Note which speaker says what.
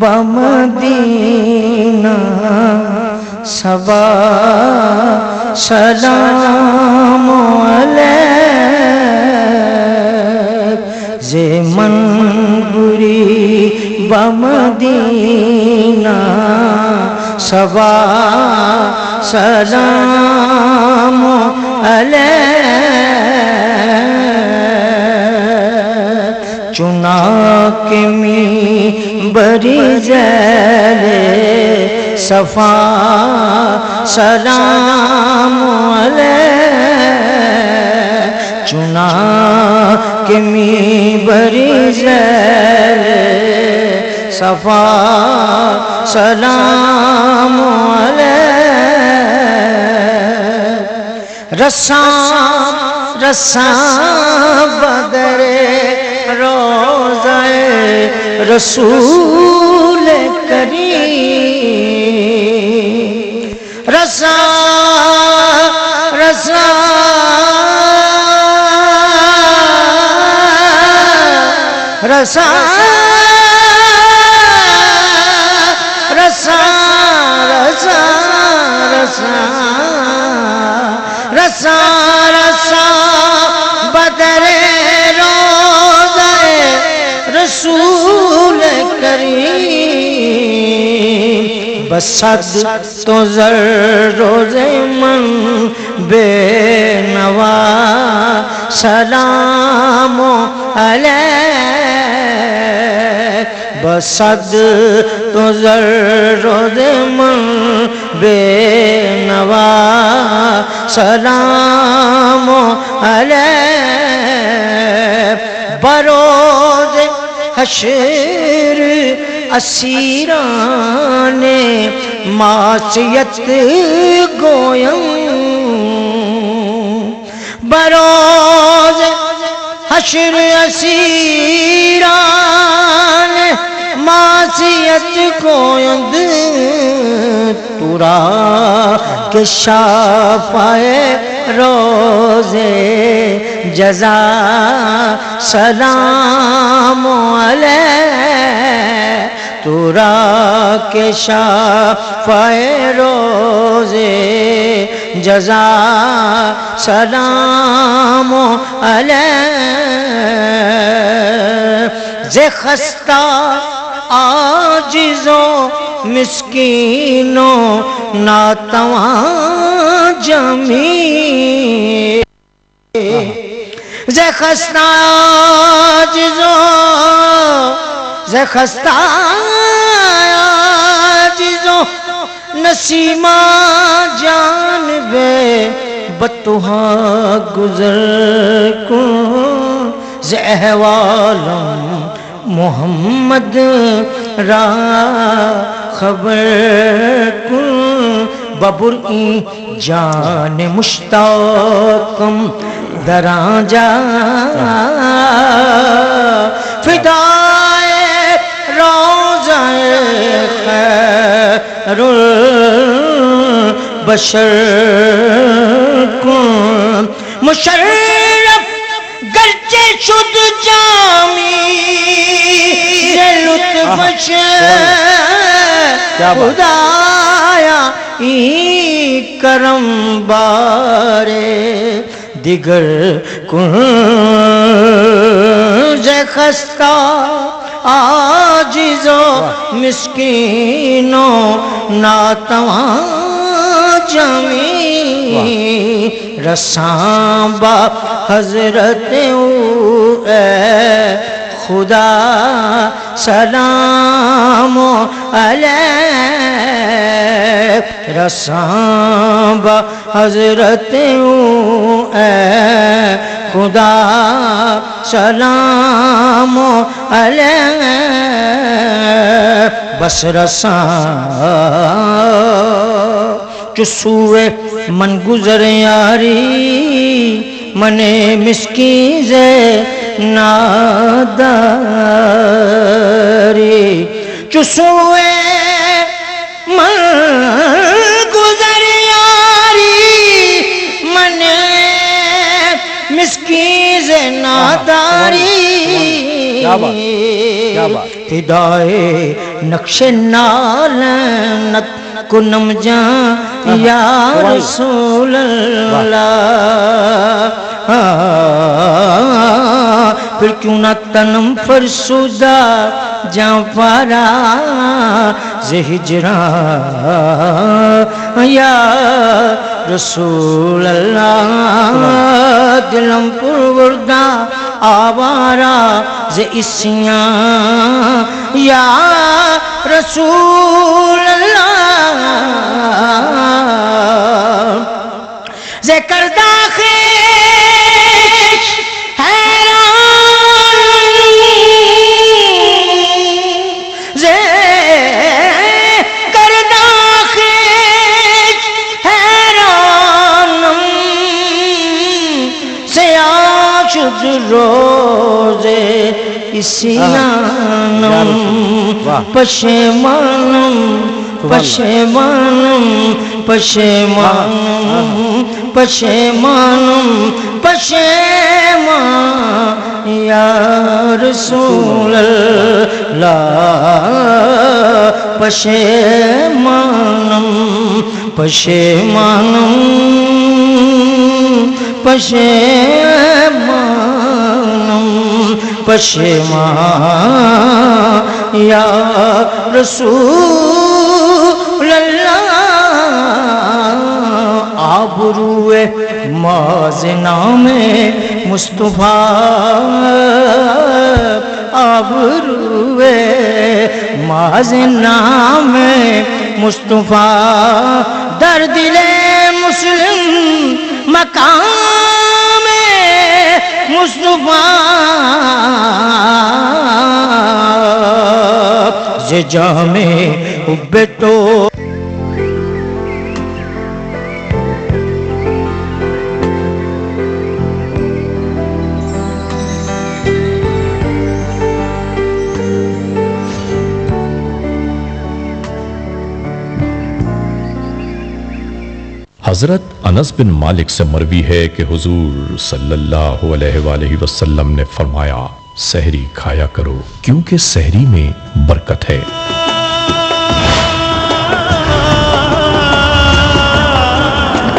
Speaker 1: بمدینہ صبا سلام علیک زمن گری بمدینہ صبا سلام علیک چنا کے منبری زیر صفا سلام علیک چنا کے منبری زیر صفا سلام علیک رساں رساں بدر روضہ رسول کریم رساں رساں رساں رساں رساں رساں رساں بدر روضہ رسول کریم بسد تو زر روز من بے نوا سلام علیک بسد تو زر روز من بے نوا سلام علیک بروز حشر اسیران معصیت گویم بروز حشر اسیران معصیت گویند تورا کہ شافائے روز جزا سلام علیک تورا کہ شافائے روز جزا سلام علیک زِ خستہ عاجزوں مسکینوں ناتواں جمیع زِ خستہ عاجزوں زِ خستہ عاجزوں نسیمہ جانب بطحا گزر کن زِ احوالم محمد را خبر کن ببرئی جان مشتاقم دراں جا فدائے روضہ خیر البشر کن مشرف گرچہ شد جامی لطفش خدایا ای کرم بارے دیگر کن زِ خستہ عاجزوں مسکینوں ناتواں جمیع رساں با حضرت او اے خدا سلام علیک رساں با حضرت او اے خدا سلام علیک بس رساں چسوے من گزر یاری من مسکین زے ناداری چسوے من گزر یاری من مسکین زے ناداری فدائے نقش نالنت کنم جان یا رسول اللہ پھر کیوں نہ تنم فرسودہ جان پارا ہجران یا رسول اللہ دلم پروردہ آوارا اسیاں یا رسول اللہ کردہ خیش حیران کردہ خیش حیرانم سیاہ شد روزے اسیانم پشیمانم پشیمانم پشیمانم پشیمانم پشیمان یا رسول اللہ پشیمانم پشیمانم پشیمانم پشیمان یا رسول اللہ آبروئے مازنام مصطفیٰ آبروئے مازنام مصطفیٰ در دل مسلم مقام مصطفیٰ جام حب تو
Speaker 2: حضرت انس بن مالک سے مروی ہے کہ حضور صلی اللہ علیہ وآلہ وسلم نے فرمایا سحری کھایا کرو کیونکہ سحری میں برکت ہے۔